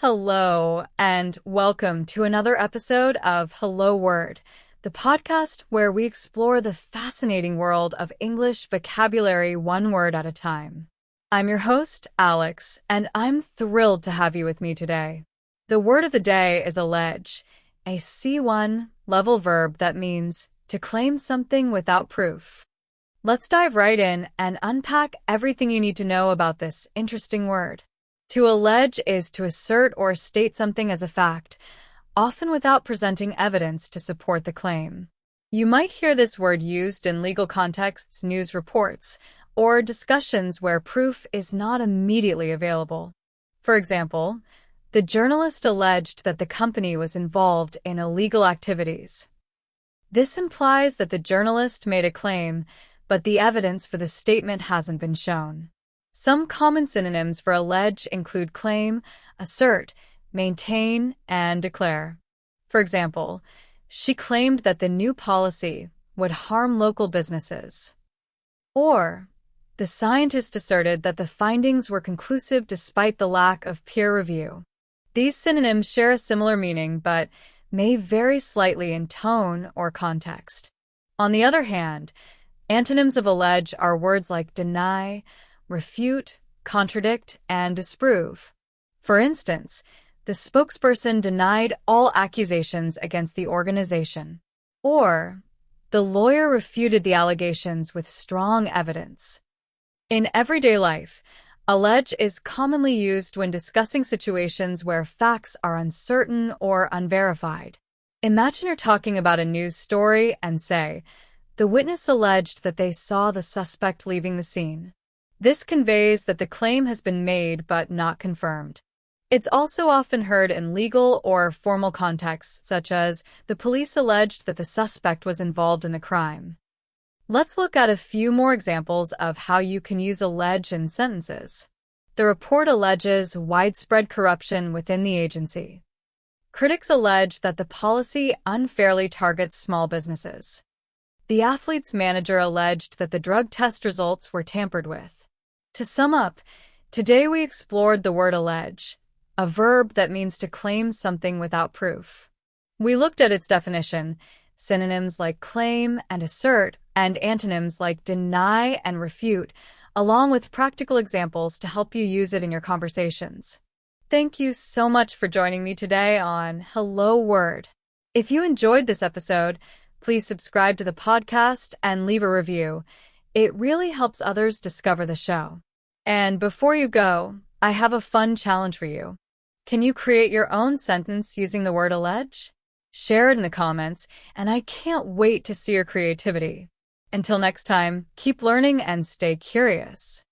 Hello, and welcome to another episode of Hello Word, the podcast where we explore the fascinating world of English vocabulary one word at a time. I'm your host, Alex, and I'm thrilled to have you with me today. The word of the day is allege, a C1 level verb that means to claim something without proof. Let's dive right in and unpack everything you need to know about this interesting word. To allege is to assert or state something as a fact, often without presenting evidence to support the claim. You might hear this word used in legal contexts, news reports, or discussions where proof is not immediately available. For example, the journalist alleged that the company was involved in illegal activities. This implies that the journalist made a claim, but the evidence for the statement hasn't been shown. Some common synonyms for allege include claim, assert, maintain, and declare. For example, she claimed that the new policy would harm local businesses. Or, the scientist asserted that the findings were conclusive despite the lack of peer review. These synonyms share a similar meaning but may vary slightly in tone or context. On the other hand, antonyms of allege are words like deny, refute, contradict, and disprove. For instance, the spokesperson denied all accusations against the organization. Or, the lawyer refuted the allegations with strong evidence. In everyday life, allege is commonly used when discussing situations where facts are uncertain or unverified. Imagine you're talking about a news story and say, the witness alleged that they saw the suspect leaving the scene. This conveys that the claim has been made but not confirmed. It's also often heard in legal or formal contexts, such as the police alleged that the suspect was involved in the crime. Let's look at a few more examples of how you can use allege in sentences. The report alleges widespread corruption within the agency. Critics allege that the policy unfairly targets small businesses. The athlete's manager alleged that the drug test results were tampered with. To sum up, today we explored the word allege, a verb that means to claim something without proof. We looked at its definition, synonyms like claim and assert, and antonyms like deny and refute, along with practical examples to help you use it in your conversations. Thank you so much for joining me today on Hello Word. If you enjoyed this episode, please subscribe to the podcast and leave a review. It really helps others discover the show. And before you go, I have a fun challenge for you. Can you create your own sentence using the word allege? Share it in the comments, and I can't wait to see your creativity. Until next time, keep learning and stay curious.